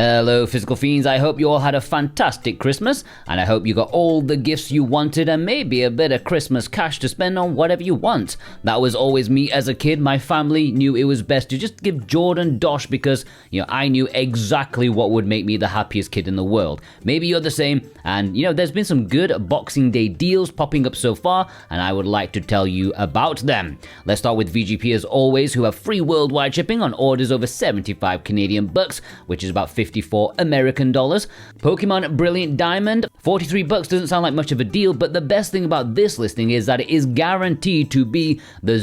Hello Physical Fiends, I hope you all had a fantastic Christmas, and I hope you got all the gifts you wanted and maybe a bit of Christmas cash to spend on whatever you want. That was always me as a kid. My family knew it was best to just give Jordan dosh because, I knew exactly what would make me the happiest kid in the world. Maybe you're the same, and there's been some good Boxing Day deals popping up so far, and I would like to tell you about them. Let's start with VGP as always, who have free worldwide shipping on orders over 75 Canadian bucks, which is about 54 American dollars. Pokemon Brilliant Diamond, 43 bucks doesn't sound like much of a deal, but the best thing about this listing is that it is guaranteed to be the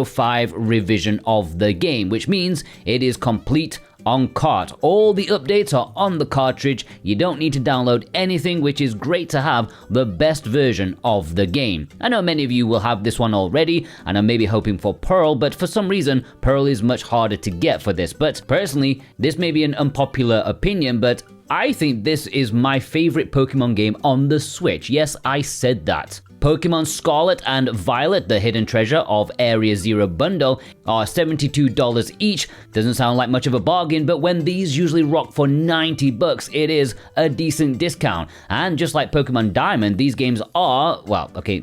005 revision of the game, which means it is complete on cart. All the updates are on the cartridge. You don't need to download anything, which is great to have the best version of the game. I know many of you will have this one already and are maybe hoping for Pearl, but for some reason Pearl is much harder to get for this. But personally, this may be an unpopular opinion, but I think this is my favorite Pokemon game on the Switch. Yes, I said that. Pokemon Scarlet and Violet, the hidden treasure of Area Zero bundle, are $72 each. Doesn't sound like much of a bargain, but when these usually rock for 90 bucks, it is a decent discount. And just like Pokemon Diamond, these games are,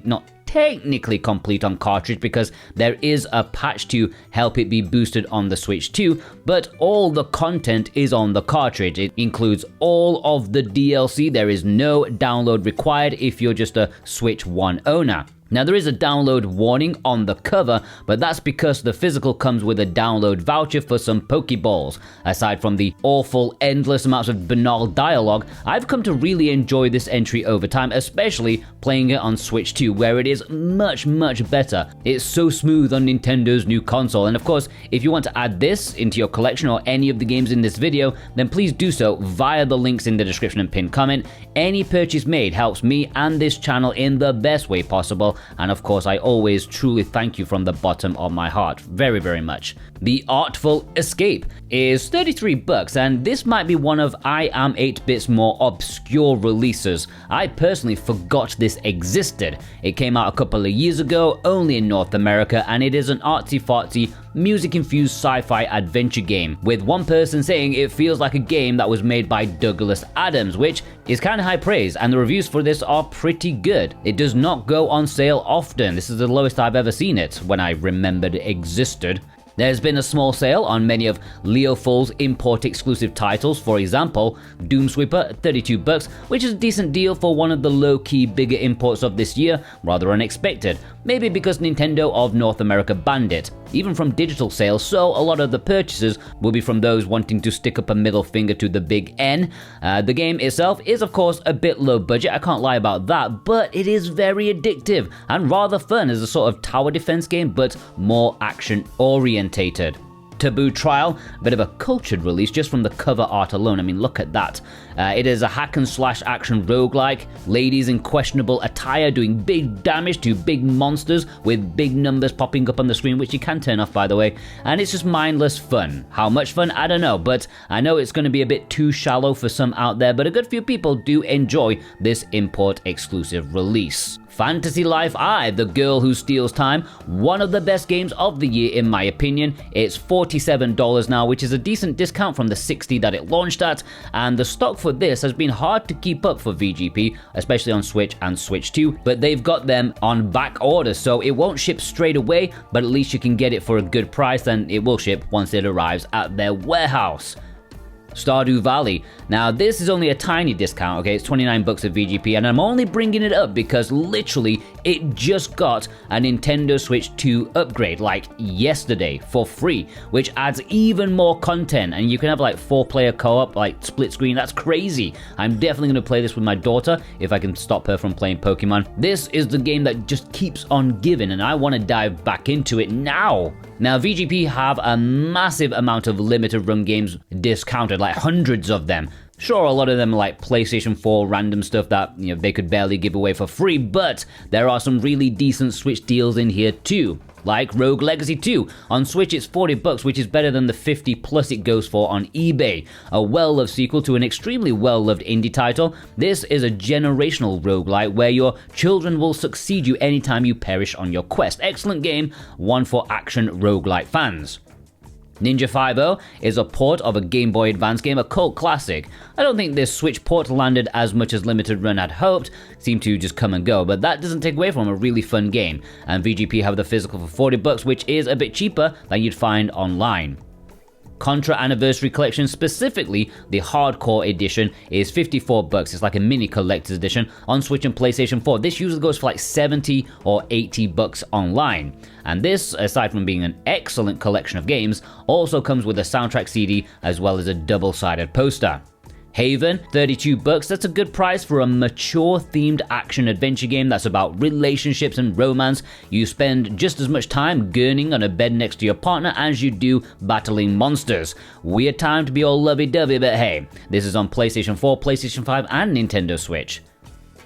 not technically complete on cartridge because there is a patch to help it be boosted on the Switch too, but all the content is on the cartridge. It includes all of the DLC. There is no download required if you're just a Switch 1 owner. Now there is a download warning on the cover, but that's because the physical comes with a download voucher for some Pokeballs. Aside from the awful, endless amounts of banal dialogue, I've come to really enjoy this entry over time, especially playing it on Switch 2, where it is much, much better. It's so smooth on Nintendo's new console, and of course, if you want to add this into your collection or any of the games in this video, then please do so via the links in the description and pinned comment. Any purchase made helps me and this channel in the best way possible. And of course, I always truly thank you from the bottom of my heart, very, very much. The Artful Escape is 33 bucks, and this might be one of I Am 8-Bit's more obscure releases. I personally forgot this existed. It came out a couple of years ago, only in North America, and it is an artsy-fartsy, music-infused sci-fi adventure game, with one person saying it feels like a game that was made by Douglas Adams, which is kind of high praise, and the reviews for this are pretty good. It does not go on sale often. This is the lowest I've ever seen it when I remembered it existed. There's been a small sale on many of Leoful's import-exclusive titles. For example, Doomsweeper at 32 bucks, which is a decent deal for one of the low-key bigger imports of this year, rather unexpected. Maybe because Nintendo of North America banned it, even from digital sales, so a lot of the purchases will be from those wanting to stick up a middle finger to the big N. The game itself is of course a bit low budget, I can't lie about that, but it is very addictive and rather fun as a sort of tower defense game, but more action-orientated. Taboo Trial, a bit of a cultured release just from the cover art alone. I mean, look at that. It is a hack-and-slash action roguelike. Ladies in questionable attire doing big damage to big monsters with big numbers popping up on the screen, which you can turn off, by the way. And it's just mindless fun. How much fun? I don't know, but I know it's going to be a bit too shallow for some out there, but a good few people do enjoy this import-exclusive release. Fantasy Life I, The Girl Who Steals Time, one of the best games of the year in my opinion. It's $47 now, which is a decent discount from the $60 that it launched at, and the stock for this has been hard to keep up for VGP, especially on Switch and Switch 2, but they've got them on back order, so it won't ship straight away, but at least you can get it for a good price, and it will ship once it arrives at their warehouse. Stardew Valley. Now this is only a tiny discount, okay, it's 29 bucks at VGP, and I'm only bringing it up because literally it just got a Nintendo Switch 2 upgrade like yesterday for free, which adds even more content, and you can have like 4-player co-op, like split screen. That's crazy. I'm definitely going to play this with my daughter if I can stop her from playing Pokemon. This is the game that just keeps on giving, and I want to dive back into it now. Now VGP have a massive amount of limited run games discounted, like hundreds of them. Sure, a lot of them are like PlayStation 4 random stuff that they could barely give away for free, but there are some really decent Switch deals in here too. Like Rogue Legacy 2. On Switch it's 40 bucks, which is better than the 50 plus it goes for on eBay. A well-loved sequel to an extremely well-loved indie title. This is a generational roguelite where your children will succeed you anytime you perish on your quest. Excellent game, one for action roguelite fans. Ninja 5 is a port of a Game Boy Advance game, a cult classic. I don't think this Switch port landed as much as Limited Run had hoped, seemed to just come and go, but that doesn't take away from a really fun game. And VGP have the physical for $40, which is a bit cheaper than you'd find online. Contra Anniversary Collection, specifically the Hardcore Edition, is $54. It's like a mini collector's edition on Switch and PlayStation 4. This usually goes for like $70 or $80 online. And this, aside from being an excellent collection of games, also comes with a soundtrack CD as well as a double-sided poster. Haven, $32. That's a good price for a mature-themed action-adventure game that's about relationships and romance. You spend just as much time gurning on a bed next to your partner as you do battling monsters. Weird time to be all lovey-dovey, but hey, this is on PlayStation 4, PlayStation 5, and Nintendo Switch.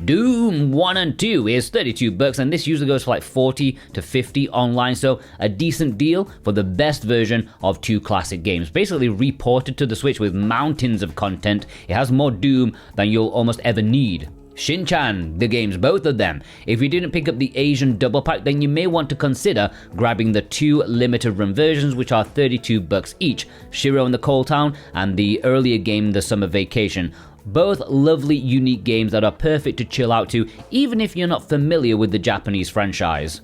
Doom 1 and 2 is $32, and this usually goes for like $40 to $50 online, so a decent deal for the best version of two classic games. Basically reported to the Switch with mountains of content. It has more Doom than you'll almost ever need. Shin-Chan, the games, both of them. If you didn't pick up the Asian double pack, then you may want to consider grabbing the two limited run versions, which are $32 each. Shiro in the Coal Town and the earlier game, The Summer Vacation. Both lovely, unique games that are perfect to chill out to, even if you're not familiar with the Japanese franchise.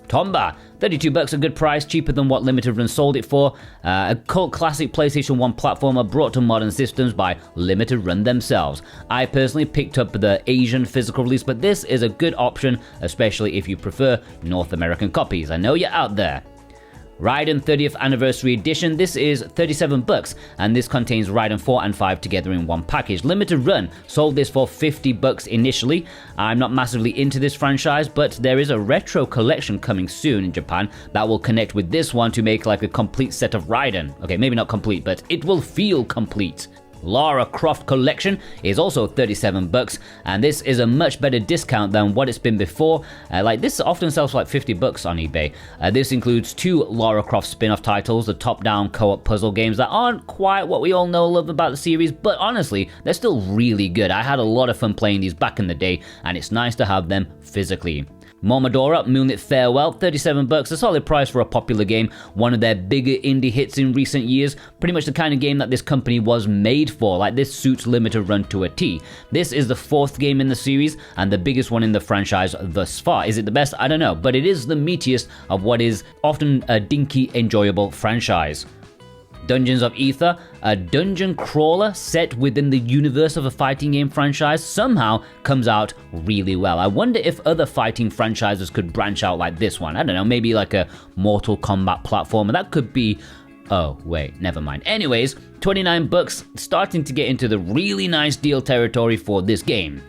Tomba, $32, a good price, cheaper than what Limited Run sold it for. A cult classic PlayStation 1 platformer brought to modern systems by Limited Run themselves. I personally picked up the Asian physical release, but this is a good option, especially if you prefer North American copies. I know you're out there. Raiden 30th Anniversary Edition, this is $37, and this contains Raiden 4 and 5 together in one package. Limited Run sold this for $50 initially. I'm not massively into this franchise, but there is a retro collection coming soon in Japan that will connect with this one to make like a complete set of Raiden. Okay, maybe not complete, but it will feel complete. Lara Croft Collection is also $37, and this is a much better discount than what it's been before. Like this often sells for like $50 on eBay. This includes two Lara Croft spin-off titles, the top-down co-op puzzle games that aren't quite what we all know and love about the series, but honestly, they're still really good. I had a lot of fun playing these back in the day, and it's nice to have them physically. Momodora, Moonlit Farewell, $37, a solid price for a popular game, one of their bigger indie hits in recent years, pretty much the kind of game that this company was made for, like this suits Limited Run to a T. This is the fourth game in the series, and the biggest one in the franchise thus far. Is it the best? I don't know, but it is the meatiest of what is often a dinky, enjoyable franchise. Dungeons of Aether, a dungeon crawler set within the universe of a fighting game franchise, somehow comes out really well. I wonder if other fighting franchises could branch out like this one. I don't know, maybe like a Mortal Kombat platformer. That could be... Oh, wait, never mind. Anyways, $29, starting to get into the really nice deal territory for this game.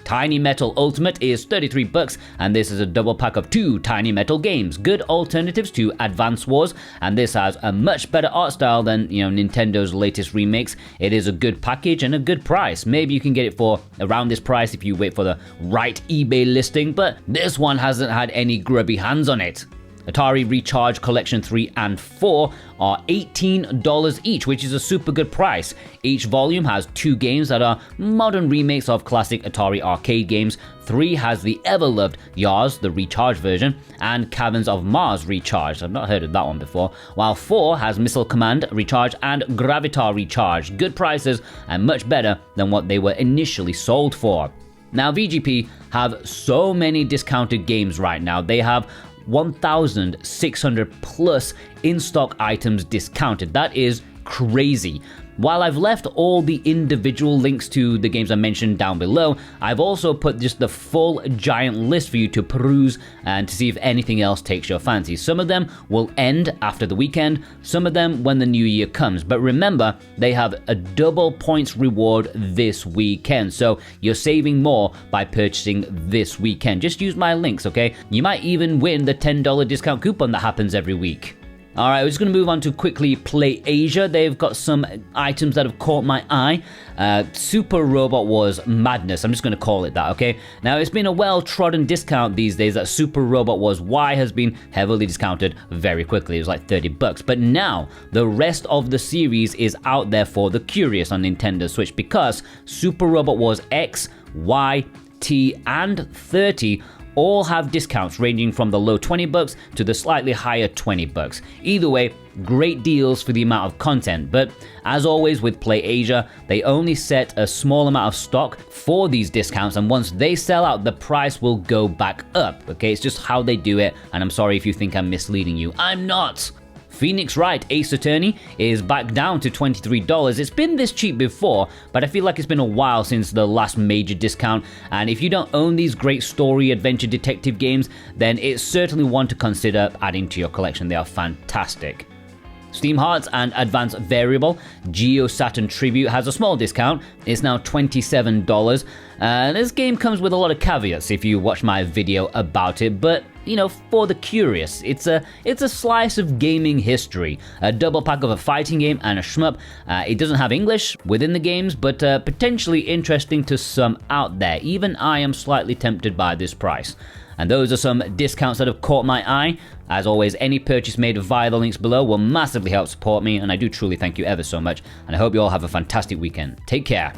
Tiny Metal Ultimate is $33, and this is a double pack of two Tiny Metal games. Good alternatives to Advance Wars, and this has a much better art style than, Nintendo's latest remakes. It is a good package and a good price. Maybe you can get it for around this price if you wait for the right eBay listing, but this one hasn't had any grubby hands on it. Atari Recharge Collection 3 and 4 are $18 each, which is a super good price. Each volume has two games that are modern remakes of classic Atari arcade games. 3 has the ever-loved Yars, the Recharge version, and Caverns of Mars Recharge. I've not heard of that one before. While 4 has Missile Command Recharge and Gravitar Recharge. Good prices and much better than what they were initially sold for. Now, VGP have so many discounted games right now. They have 1,600 plus in-stock items discounted. That is crazy. While I've left all the individual links to the games I mentioned down below, I've also put just the full giant list for you to peruse and to see if anything else takes your fancy. Some of them will end after the weekend, some of them when the new year comes. But remember, they have a double points reward this weekend, so you're saving more by purchasing this weekend. Just use my links, okay? You might even win the $10 discount coupon that happens every week. Alright, we're just going to move on to quickly Play Asia. They've got some items that have caught my eye. Super Robot Wars Madness. I'm just going to call it that, okay? Now, it's been a well-trodden discount these days that Super Robot Wars Y has been heavily discounted very quickly. It was like $30. But now, the rest of the series is out there for the curious on Nintendo Switch because Super Robot Wars X, Y, T, and 30 all have discounts ranging from the low $20 to the slightly higher $20. Either way, great deals for the amount of content, but as always with PlayAsia, they only set a small amount of stock for these discounts, and once they sell out, the price will go back up, okay? It's just how they do it, and I'm sorry if you think I'm misleading you. I'm not! Phoenix Wright Ace Attorney is back down to $23. It's been this cheap before, but I feel like it's been a while since the last major discount, and if you don't own these great story adventure detective games, then it's certainly one to consider adding to your collection. They are fantastic. Steam Hearts and Advanced Variable Geo Saturn Tribute has a small discount. It's now $27. This game comes with a lot of caveats if you watch my video about it, but you know, for the curious, it's a slice of gaming history. A double pack of a fighting game and a shmup. It doesn't have English within the games, but potentially interesting to some out there. Even I am slightly tempted by this price. And those are some discounts that have caught my eye. As always, any purchase made via the links below will massively help support me, and I do truly thank you ever so much, and I hope you all have a fantastic weekend. Take care.